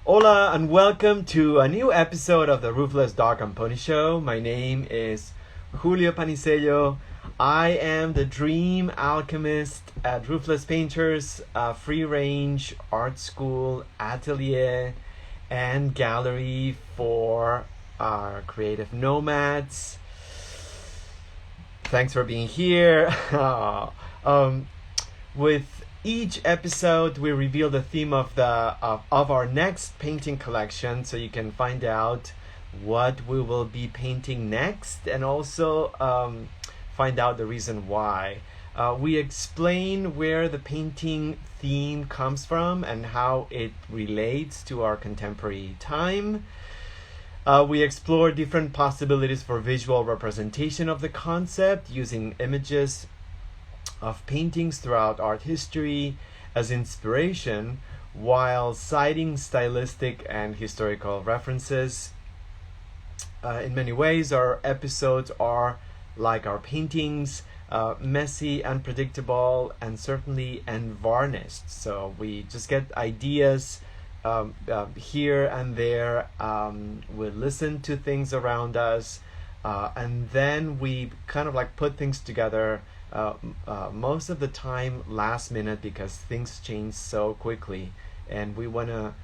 Hola and welcome to a new episode of the Roofless Dog and Pony Show. My name is Julio Panicello. I am the dream alchemist at Roofless Painters, a free-range art school, atelier, and gallery for our creative nomads. Thanks for being here. With each episode, we reveal the theme of our next painting collection, so you can find out what we will be painting next, and also find out the reason why. We explain where the painting theme comes from and how it relates to our contemporary time. We explore different possibilities for visual representation of the concept using images of paintings throughout art history as inspiration, while citing stylistic and historical references. In many ways, our episodes are like our paintings, messy, unpredictable, and certainly unvarnished. So we just get ideas here and there. We listen to things around us, and then we kind of like put things together. Most of the time last minute, because things change so quickly, and we want to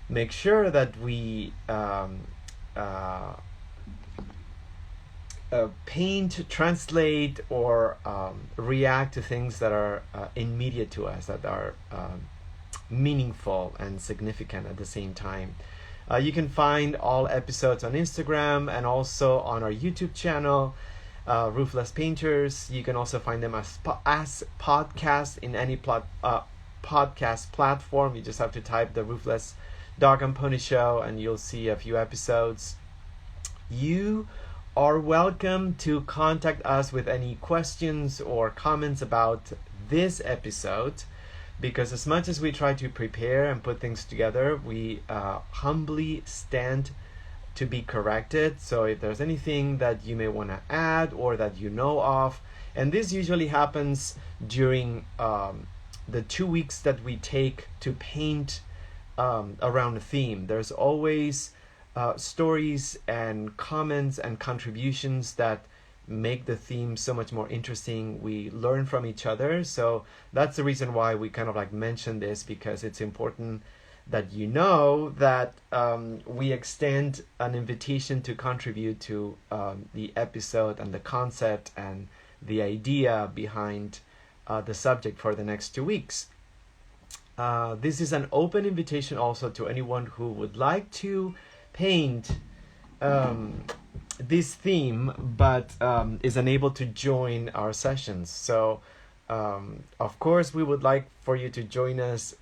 make sure that we paint, translate, or react to things that are immediate to us, that are meaningful and significant at the same time. You can find all episodes on Instagram and also on our YouTube channel, Roofless Painters. You can also find them as podcasts in any podcast platform. You just have to type the Roofless Dog and Pony Show and you'll see a few episodes. You are welcome to contact us with any questions or comments about this episode, because as much as we try to prepare and put things together, we humbly stand to be corrected. So if there's anything that you may want to add or that you know of, and this usually happens during the 2 weeks that we take to paint around a theme, there's always stories and comments and contributions that make the theme so much more interesting. We learn from each other, so that's the reason why we kind of like mention this, because it's important that you know that we extend an invitation to contribute to the episode and the concept and the idea behind the subject for the next 2 weeks. This is an open invitation also to anyone who would like to paint this theme but is unable to join our sessions. So of course we would like for you to join us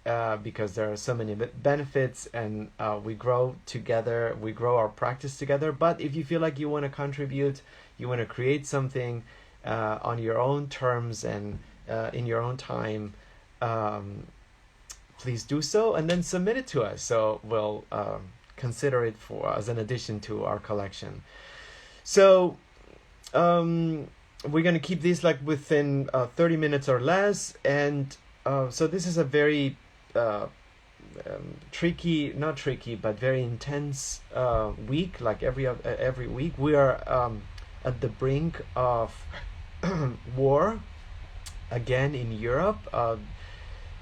because there are so many benefits, and we grow together, we grow our practice together. But if you feel like you want to contribute, you want to create something on your own terms and in your own time, please do so and then submit it to us, so we'll consider it for as an addition to our collection. So we're going to keep this like within 30 minutes or less, and so this is a very not tricky but very intense week. Like every week we are at the brink of war again in Europe.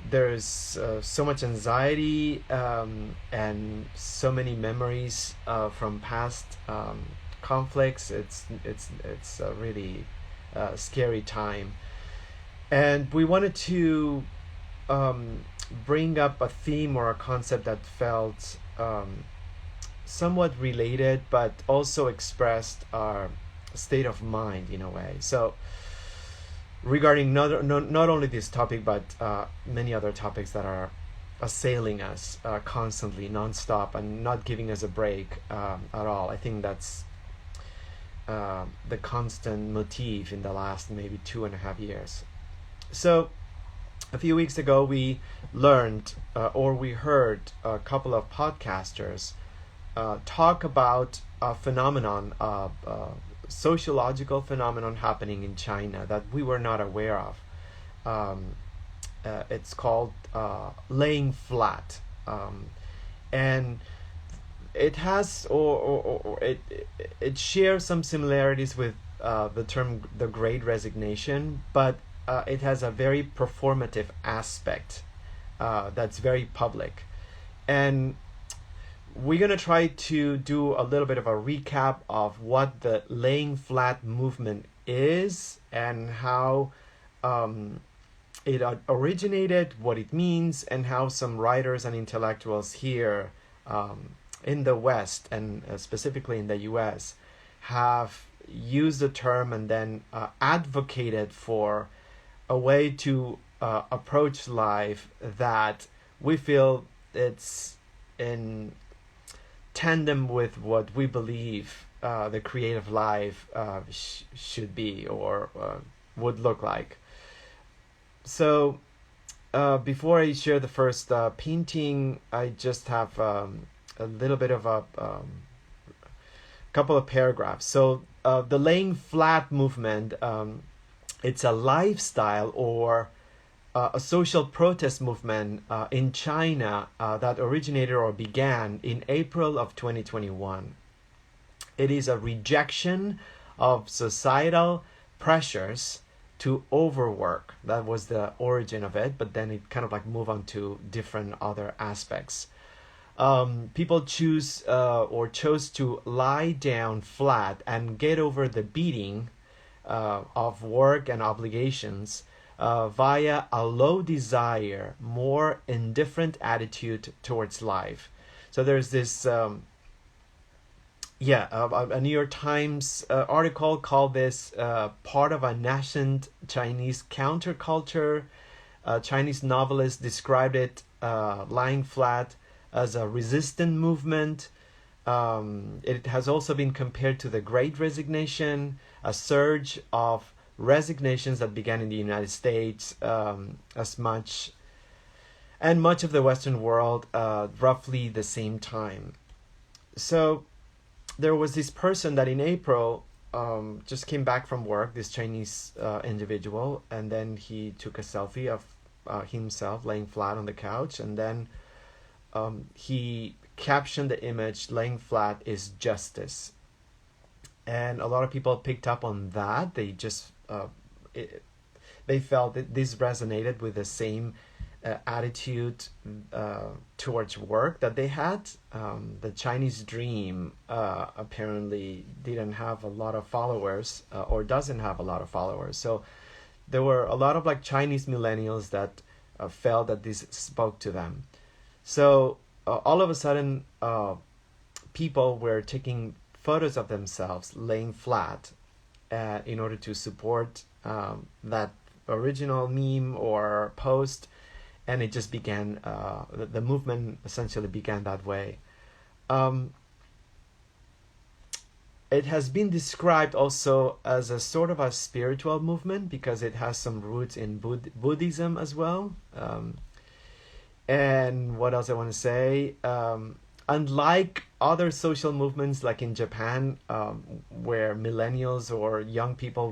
There's so much anxiety and so many memories from past conflicts. It's a really scary time, and we wanted to bring up a theme or a concept that felt somewhat related but also expressed our state of mind in a way. So regarding not only this topic but many other topics that are assailing us constantly, non-stop, and not giving us a break at all. I think that's the constant motif in the last maybe 2.5 years. So a few weeks ago we learned or we heard a couple of podcasters talk about a phenomenon, sociological phenomenon happening in China that we were not aware of. It's called laying flat. and it has or it shares some similarities with the term the Great Resignation, but it has a very performative aspect that's very public. And we're going to try to do a little bit of a recap of what the laying flat movement is and how it originated, what it means, and how some writers and intellectuals here in the West and specifically in the US have used the term and then advocated for a way to approach life that we feel it's in tandem with what we believe the creative life should be or would look like. So before I share the first painting, I just have a little bit of a couple of paragraphs. So the laying flat movement, it's a lifestyle or a social protest movement in China that originated or began in April of 2021. It is a rejection of societal pressures to overwork. That was the origin of it, but then it kind of like moved on to different other aspects. People chose to lie down flat and get over the beating of work and obligations via a low desire, more indifferent attitude towards life. So there's this a New York Times article called this part of a nascent Chinese counterculture. Chinese novelists described it lying flat as a resistant movement. It has also been compared to the Great Resignation, a surge of resignations that began in the United States much of the Western world roughly the same time. So there was this person that in April just came back from work, this Chinese individual, and then he took a selfie of himself laying flat on the couch, and then he captioned the image, "Laying flat is justice." And a lot of people picked up on that. They just they felt that this resonated with the same attitude towards work that they had. The Chinese dream apparently didn't have a lot of followers or doesn't have a lot of followers. So there were a lot of like Chinese millennials that felt that this spoke to them. So all of a sudden, people were taking photos of themselves laying flat in order to support that original meme or post, and it just began. The movement essentially began that way. It has been described also as a sort of a spiritual movement because it has some roots in Buddhism as well. And what else I want to say? Unlike other social movements like in Japan, where millennials or young people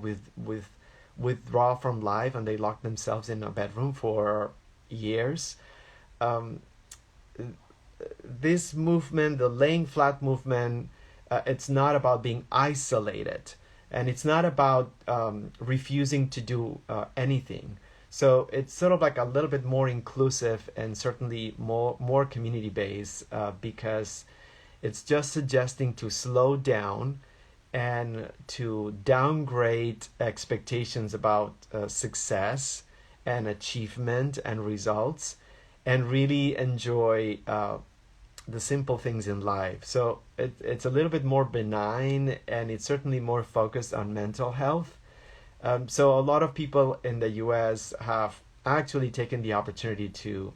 withdraw from life and they lock themselves in a bedroom for years, this movement, the laying flat movement, it's not about being isolated, and it's not about refusing to do anything. So it's sort of like a little bit more inclusive and certainly more community based because it's just suggesting to slow down and to downgrade expectations about success and achievement and results, and really enjoy the simple things in life. So it's a little bit more benign, and it's certainly more focused on mental health. So a lot of people in the US have actually taken the opportunity to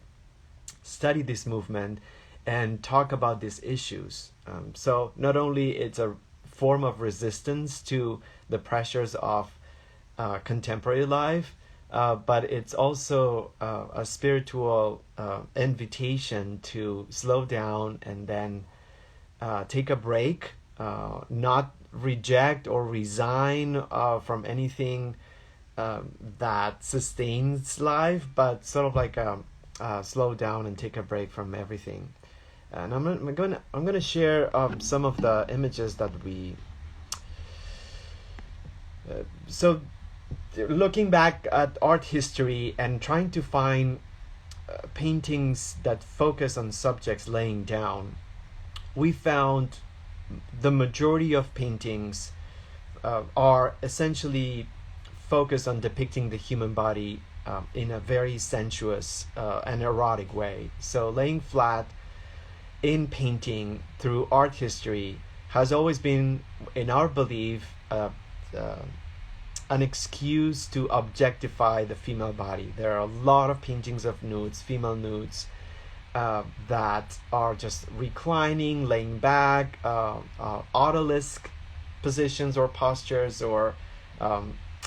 study this movement and talk about these issues. So not only it's a form of resistance to the pressures of contemporary life, but it's also a spiritual invitation to slow down and then take a break, not reject or resign from anything that sustains life, but sort of like slow down and take a break from everything. And I'm gonna share some of the images that we. So, looking back at art history and trying to find paintings that focus on subjects laying down, we found the majority of paintings are essentially focused on depicting the human body in a very sensuous and erotic way. So laying flat in painting through art history has always been, in our belief, an excuse to objectify the female body. There are a lot of paintings of nudes, female nudes, that are just reclining, laying back, odalisque positions or postures or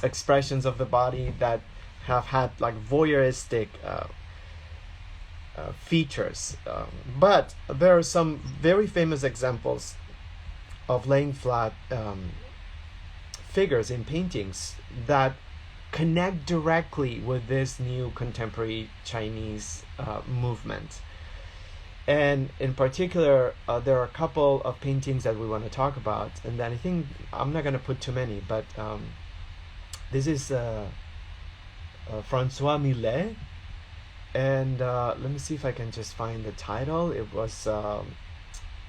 expressions of the body that have had like voyeuristic features. But there are some very famous examples of laying flat figures in paintings that connect directly with this new contemporary Chinese movement. And in particular, there are a couple of paintings that we want to talk about, and then I think I'm not going to put too many, but this is Francois Miller, and let me see if I can just find the title. It was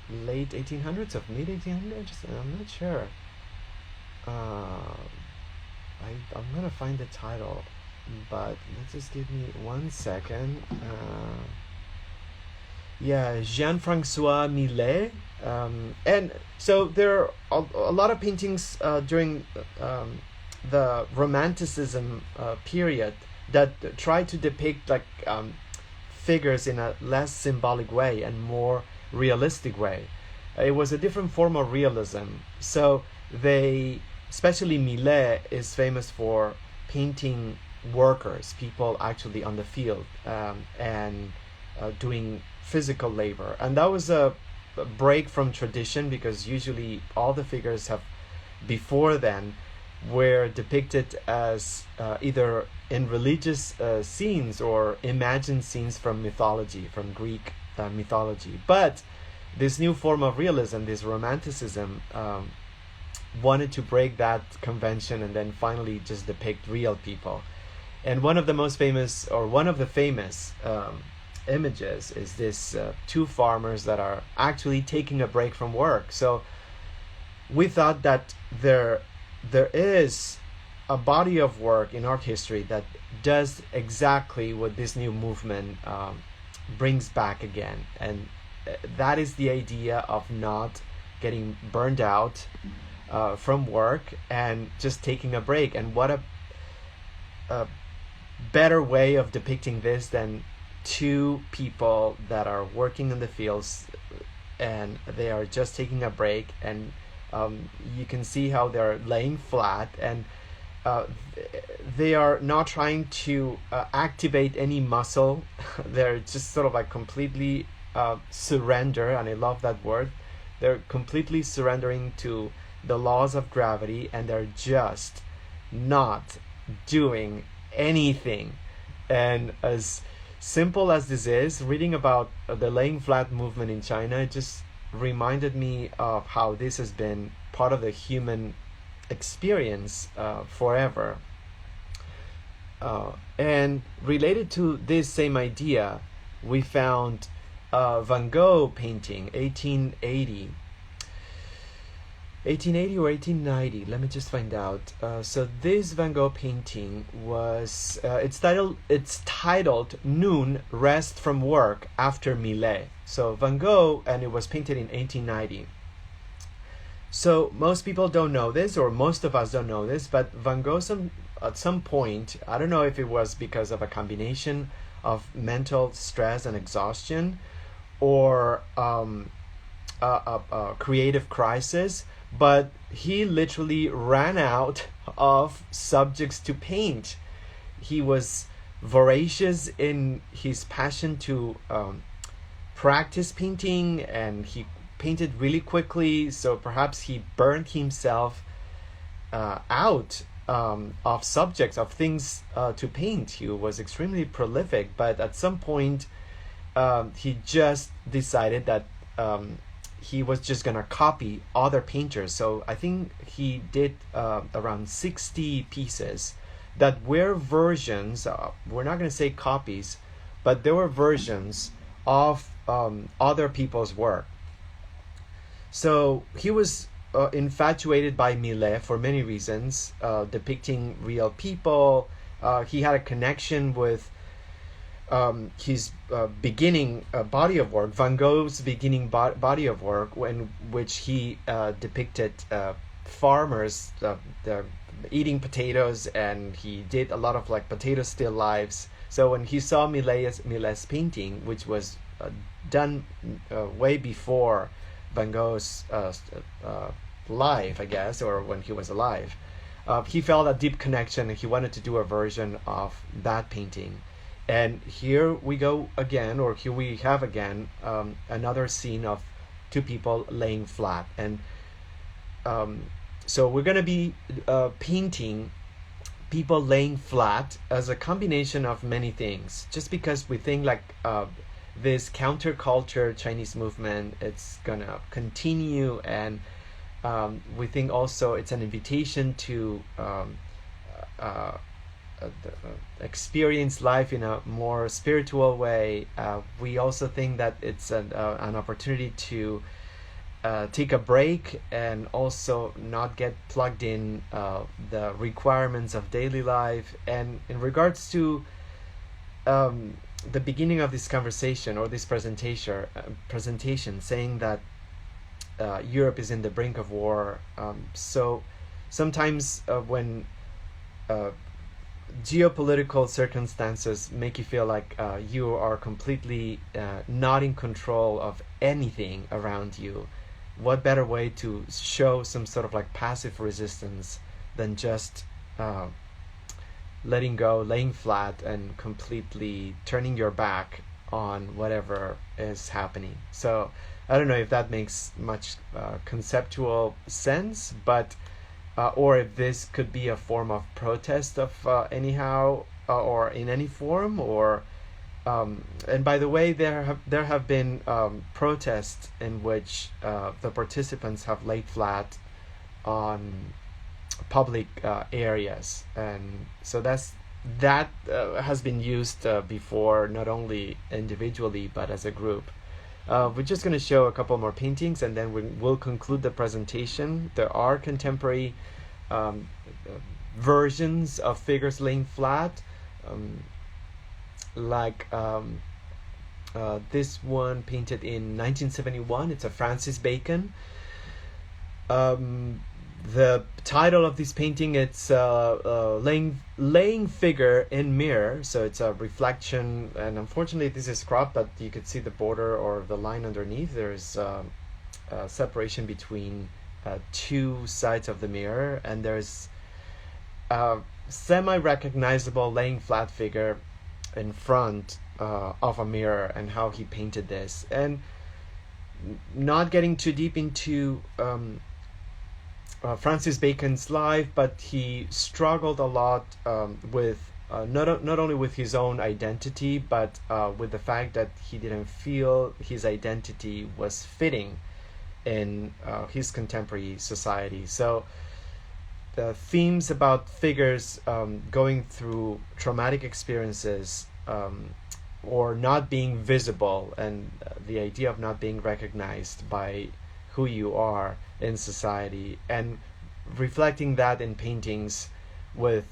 late 1800s or mid 1800s. I'm not sure. I'm gonna find the title, but let's just give me 1 second. Yeah, Jean-Francois Millet. And so there are a lot of paintings during the Romanticism period that try to depict like figures in a less symbolic way and more realistic way. It was a different form of realism. So they, especially Millet, is famous for painting workers, people actually on the field, and doing physical labor. And that was a break from tradition, because usually all the figures have before then were depicted as either in religious scenes or imagined scenes from mythology, from Greek mythology. But this new form of realism, this Romanticism, wanted to break that convention and then finally just depict real people. And one of the most famous, or one of the famous images is this two farmers that are actually taking a break from work. So we thought that there is a body of work in art history that does exactly what this new movement brings back again, and that is the idea of not getting burned out from work and just taking a break. And what a better way of depicting this than two people that are working in the fields and they are just taking a break, and you can see how they're laying flat, and they are not trying to activate any muscle. They're just sort of like completely surrender, and I love that word. They're completely surrendering to the laws of gravity, and they're just not doing anything. And as simple as this is, reading about the laying flat movement in China, it just reminded me of how this has been part of the human experience forever. And related to this same idea, we found Van Gogh painting, 1880 or 1890. Let me just find out. So this Van Gogh painting was it's titled Noon, Rest from Work After Millet. So Van Gogh, and it was painted in 1890. So most people don't know this, or most of us don't know this, but Van Gogh at some point, I don't know if it was because of a combination of mental stress and exhaustion, or a creative crisis, but he literally ran out of subjects to paint. He was voracious in his passion to practice painting, and he painted really quickly, so perhaps he burned himself out of subjects, of things to paint. He was extremely prolific, but at some point he just decided that he was just gonna copy other painters. So I think he did around 60 pieces that were versions. We're not gonna say copies, but there were versions of other people's work. So he was infatuated by Millet for many reasons, depicting real people. He had a connection with his beginning body of work, Van Gogh's beginning body of work, in which he depicted farmers eating potatoes, and he did a lot of like potato still lifes. So when he saw Millet's painting, which was done way before Van Gogh's life, I guess, or when he was alive, he felt a deep connection, and he wanted to do a version of that painting. And here we go again, or here we have again another scene of two people laying flat. And so we're going to be painting people laying flat as a combination of many things, just because we think like this counterculture Chinese movement, it's going to continue, and we think also it's an invitation to experience life in a more spiritual way. We also think that it's an opportunity to take a break and also not get plugged in the requirements of daily life. And in regards to the beginning of this conversation or this presentation saying that Europe is in the brink of war, so sometimes when geopolitical circumstances make you feel like you are completely not in control of anything around you, what better way to show some sort of like passive resistance than just letting go, laying flat, and completely turning your back on whatever is happening. So I don't know if that makes much conceptual sense, but or if this could be a form of protest of anyhow, or in any form, or and by the way, there have been protests in which the participants have laid flat on public areas, and so that has been used before, not only individually but as a group. We're just going to show a couple more paintings, and then we'll conclude the presentation. There are contemporary versions of figures laying flat, like this one painted in 1971. It's a Francis Bacon. The title of this painting, it's laying figure in mirror, so it's a reflection, and unfortunately this is cropped, but you could see the border or the line underneath. There's a separation between two sides of the mirror, and there's a semi-recognizable laying flat figure in front of a mirror, and how he painted this. And not getting too deep into Francis Bacon's life, but he struggled a lot with not only with his own identity, but with the fact that he didn't feel his identity was fitting in his contemporary society. So the themes about figures going through traumatic experiences, or not being visible, and the idea of not being recognized by who you are in society, and reflecting that in paintings with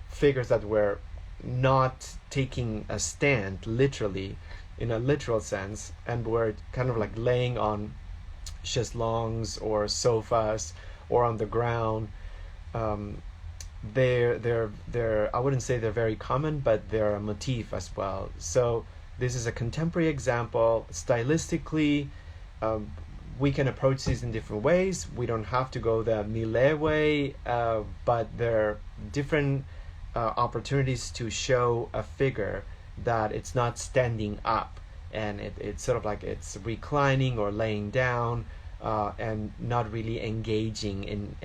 figures that were not taking a stand literally, in a literal sense, and were kind of like laying on chaiselongs or sofas or on the ground. They're I wouldn't say they're very common, but they're a motif as well. So this is a contemporary example. Stylistically, we can approach these in different ways. We don't have to go the Millet way, but there are different opportunities to show a figure that it's not standing up, and it's sort of like it's reclining or laying down, and not really engaging in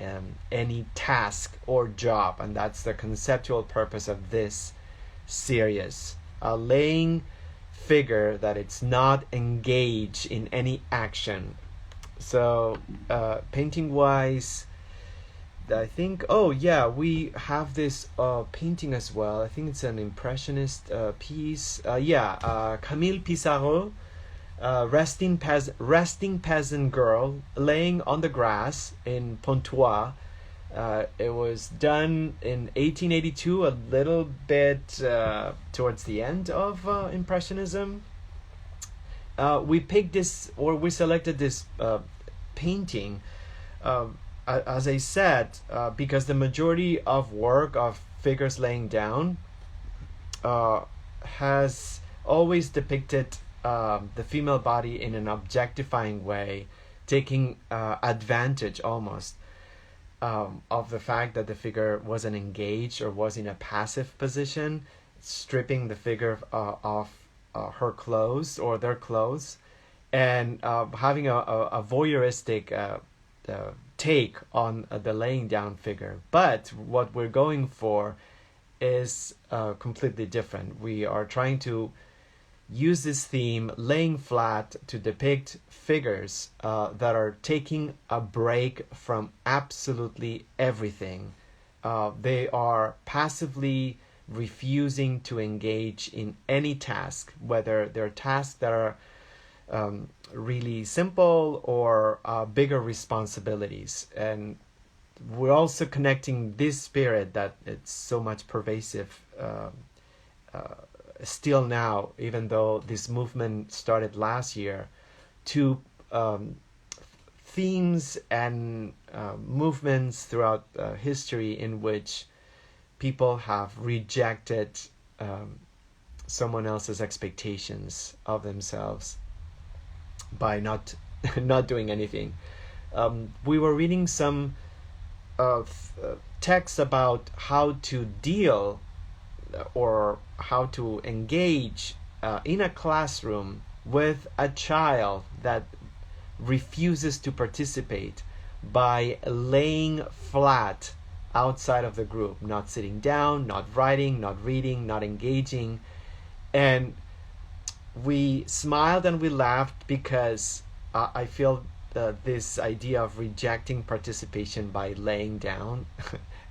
any task or job. And that's the conceptual purpose of this series. Laying figure that it's not engaged in any action. So painting wise, I think, oh yeah, we have this painting as well. I think it's an impressionist piece. Camille Pissarro, resting peasant girl laying on the grass in Pontoise. It was done in 1882, a little bit towards the end of Impressionism. We selected this painting, as I said, because the majority of work of figures laying down has always depicted the female body in an objectifying way, taking advantage almost of the fact that the figure wasn't engaged or was in a passive position, stripping the figure of her clothes or their clothes, and having a voyeuristic take on the laying down figure. But what we're going for is completely different. We are trying to use this theme, laying flat, to depict figures that are taking a break from absolutely everything. They are passively refusing to engage in any task, whether they're tasks that are really simple or bigger responsibilities. And we're also connecting this spirit that it's so much pervasive still now, even though this movement started last year, to themes and movements throughout history in which people have rejected someone else's expectations of themselves by not doing anything. We were reading some texts about how to deal or how to engage in a classroom with a child that refuses to participate by laying flat outside of the group, not sitting down, not writing, not reading, not engaging. And we smiled and we laughed because I feel this idea of rejecting participation by laying down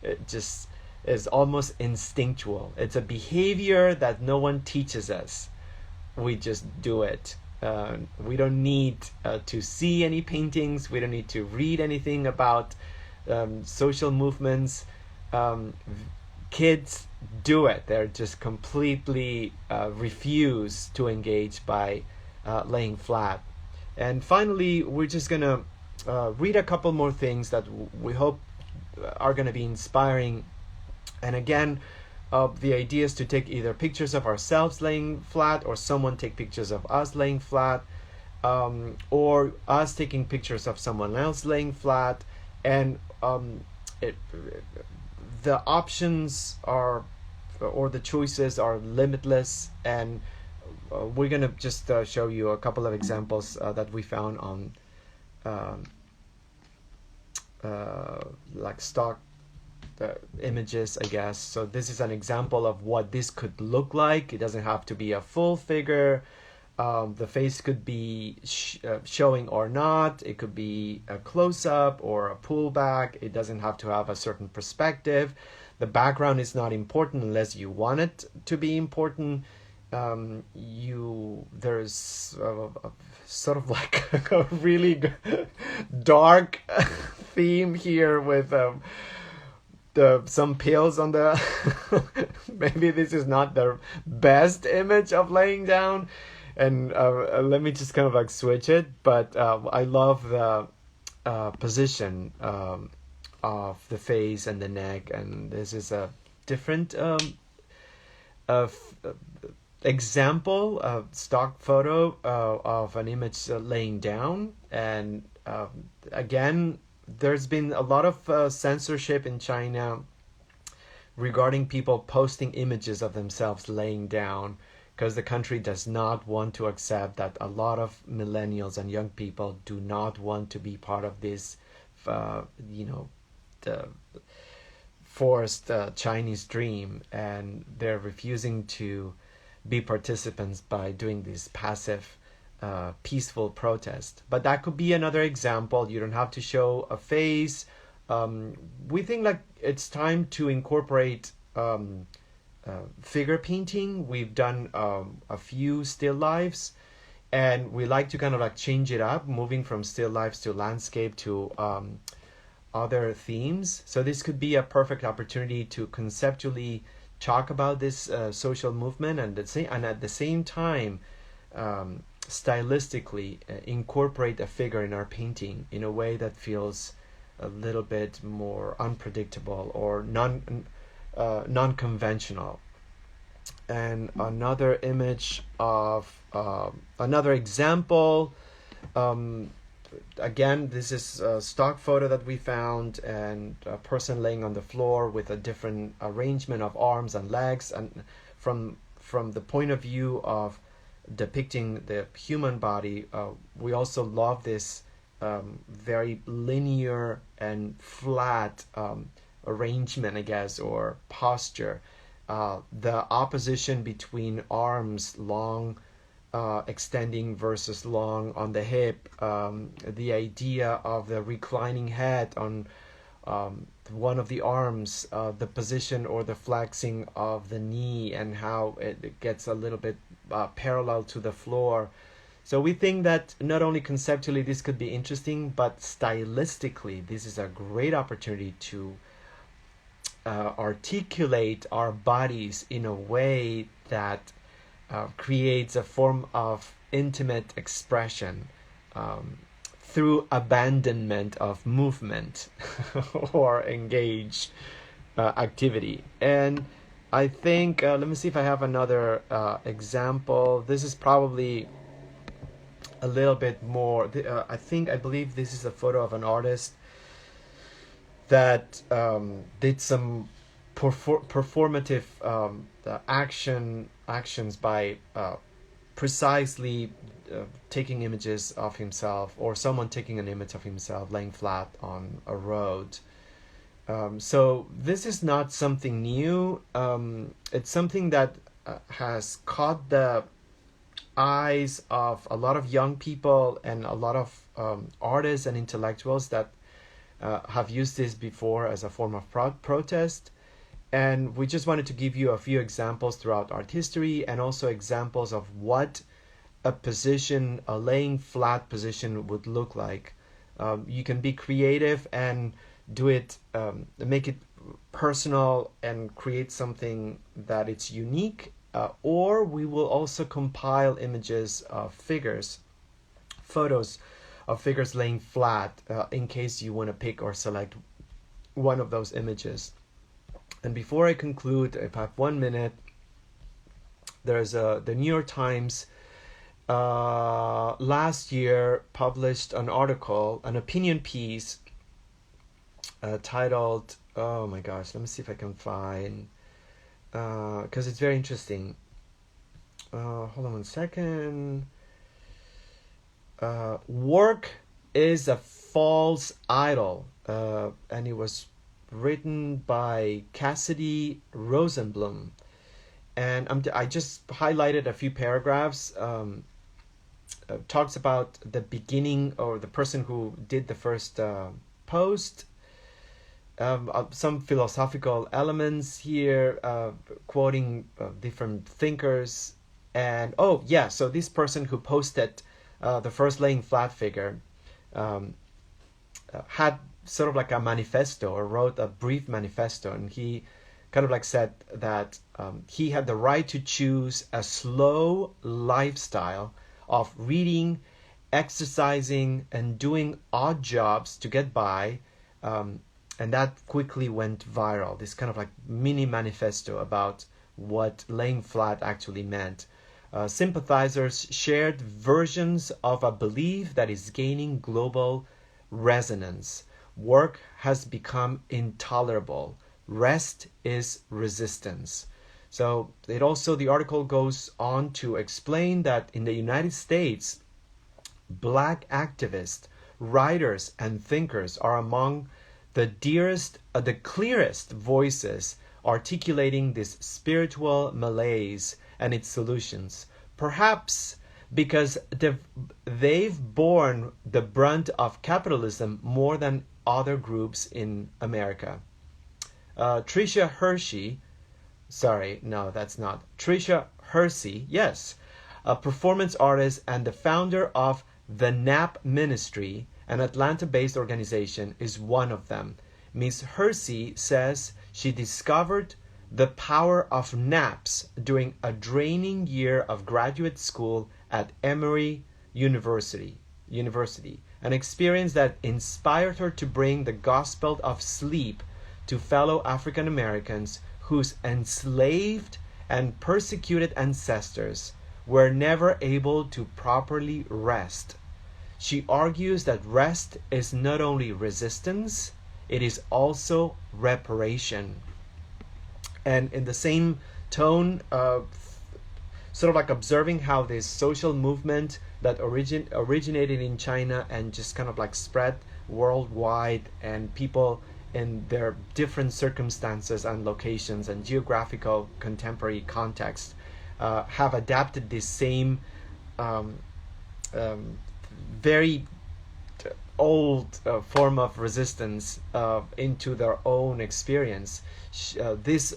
it just is almost instinctual. It's a behavior that no one teaches us. We just do it. We don't need to see any paintings. We don't need to read anything about social movements. Kids do it. They're just completely refuse to engage by laying flat. And finally, we're just going to read a couple more things that we hope are going to be inspiring. And again, the idea is to take either pictures of ourselves laying flat, or someone take pictures of us laying flat, or us taking pictures of someone else laying flat. And the options are, or the choices are limitless. And we're going to just show you a couple of examples that we found on like stock images, I guess. So this is an example of what this could look like. It doesn't have to be a full figure. The face could be showing or not. It could be a close-up or a pullback. It doesn't have to have a certain perspective. The background is not important unless you want it to be important. There's sort of like a really dark theme here with some pills on the maybe this is not the best image of laying down, and let me just kind of like switch it. But I love the position of the face and the neck, and this is a different example of stock photo of an image laying down. And again, there's been a lot of censorship in China regarding people posting images of themselves laying down, because the country does not want to accept that a lot of millennials and young people do not want to be part of this, the forced Chinese dream, and they're refusing to be participants by doing this passive, peaceful protest. But that could be another example. You don't have to show a face. We think like it's time to incorporate figure painting. We've done a few still lifes, and we like to kind of like change it up, moving from still lifes to landscape to other themes. So this could be a perfect opportunity to conceptually talk about this social movement, and at the same time stylistically incorporate a figure in our painting in a way that feels a little bit more unpredictable or non-conventional. And another image of another example, again, this is a stock photo that we found, and a person laying on the floor with a different arrangement of arms and legs, and from the point of view of depicting the human body, we also love this very linear and flat arrangement, I guess, or posture. The opposition between arms long extending versus long on the hip, the idea of the reclining head on one of the arms, the position or the flexing of the knee, and how it gets a little bit parallel to the floor. So we think that not only conceptually this could be interesting, but stylistically this is a great opportunity to articulate our bodies in a way that creates a form of intimate expression through abandonment of movement or engage activity. And I think, let me see if I have another example. This is probably a little bit more, I believe this is a photo of an artist that did some performative actions by precisely taking images of himself, or someone taking an image of himself laying flat on a road. So this is not something new. It's something that has caught the eyes of a lot of young people and a lot of artists and intellectuals that have used this before as a form of protest. And we just wanted to give you a few examples throughout art history, and also examples of what a laying flat position would look like. You can be creative and do it, make it personal and create something that it's unique, or we will also compile images of photos of figures laying flat, in case you want to pick or select one of those images. And before I conclude, if I have 1 minute, there's the New York Times last year published an article, an opinion piece titled, oh my gosh, let me see if I can find, because it's very interesting. Hold on 1 second. Work is a false idol, and it was written by Cassidy Rosenblum. And I just highlighted a few paragraphs. Talks about the beginning, or the person who did the first post. Some philosophical elements here, quoting different thinkers. And so this person who posted the first laying flat figure had sort of like a manifesto, or wrote a brief manifesto, and he kind of like said that he had the right to choose a slow lifestyle of reading, exercising, and doing odd jobs to get by, and that quickly went viral. This kind of like mini manifesto about what laying flat actually meant. Sympathizers shared versions of a belief that is gaining global resonance. Work has become intolerable. Rest is resistance. So the article goes on to explain that in the United States, Black activists, writers, and thinkers are among the clearest voices articulating this spiritual malaise and its solutions. Perhaps because they've borne the brunt of capitalism more than other groups in America. Tricia Hersey, sorry, no, that's not. Tricia Hersey, yes, a performance artist and the founder of the Nap Ministry, an Atlanta-based organization, is one of them. Ms. Hersey says she discovered the power of naps during a draining year of graduate school at Emory University, an experience that inspired her to bring the gospel of sleep to fellow African Americans whose enslaved and persecuted ancestors were never able to properly rest. She argues that rest is not only resistance, it is also reparation. And in the same tone, sort of like observing how this social movement that originated in China and just kind of like spread worldwide, and people in their different circumstances and locations and geographical contemporary context have adapted this same very old form of resistance into their own experience. This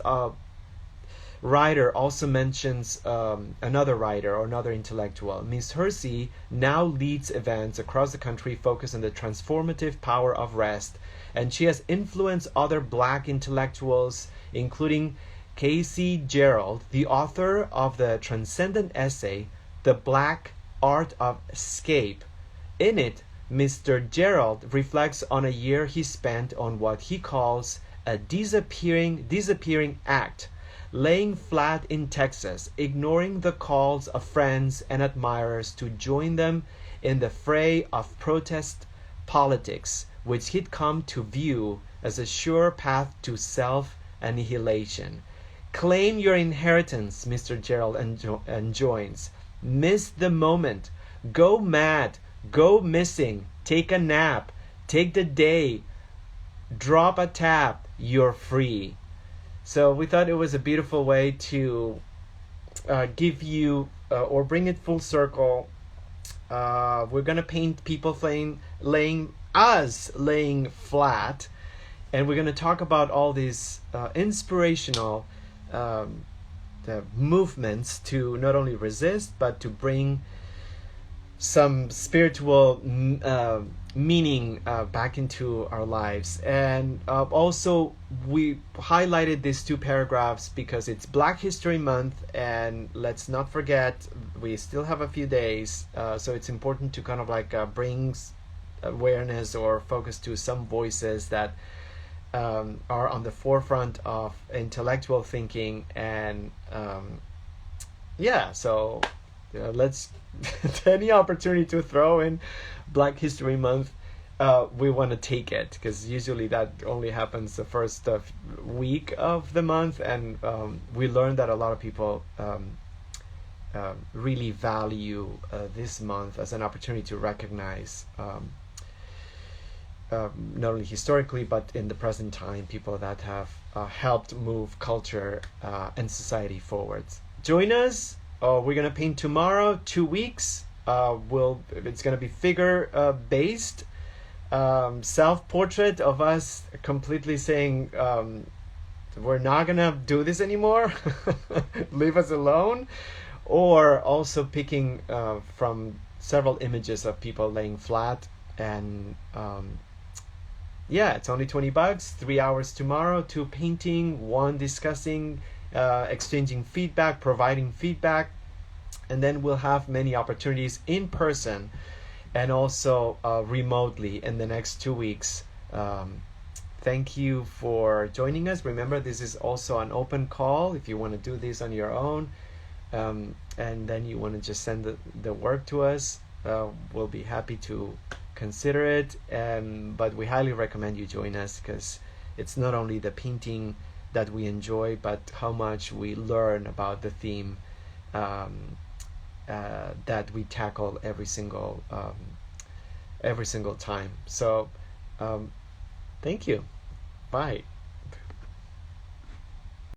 writer also mentions another writer or another intellectual. Ms. Hersey now leads events across the country focused on the transformative power of rest, and she has influenced other Black intellectuals, including Casey Gerald, the author of the transcendent essay, The Black Art of Escape. In it, Mr. Gerald reflects on a year he spent on what he calls a disappearing act, laying flat in Texas, ignoring the calls of friends and admirers to join them in the fray of protest politics, which he'd come to view as a sure path to self-annihilation. Claim your inheritance, Mr. Gerald enjoins. Miss the moment. Go mad. Go missing. Take a nap. Take the day. Drop a tap. You're free. So we thought it was a beautiful way to give you or bring it full circle. We're gonna paint people laying flat, and we're gonna talk about all these inspirational the movements to not only resist but to bring some spiritual meaning back into our lives. And also we highlighted these two paragraphs because it's Black History Month, and let's not forget we still have a few days, so it's important to kind of like bring awareness or focus to some voices that are on the forefront of intellectual thinking. And so let's any opportunity to throw in Black History Month, we want to take it, because usually that only happens the first week of the month, and we learned that a lot of people really value this month as an opportunity to recognize not only historically but in the present time people that have helped move culture and society forwards. Join us. We're gonna paint tomorrow, 2 weeks. It's gonna be figure based, self-portrait of us completely saying we're not gonna do this anymore, leave us alone, or also picking from several images of people laying flat. And it's only $20, 3 hours tomorrow, 2 painting, 1 discussing, exchanging feedback, providing feedback, and then we'll have many opportunities in person and also remotely in the next 2 weeks. Thank you for joining us. Remember, this is also an open call if you want to do this on your own, and then you want to just send the work to us. We'll be happy to consider it, but we highly recommend you join us, because it's not only the painting that we enjoy, but how much we learn about the theme that we tackle every single time. So thank you. Bye.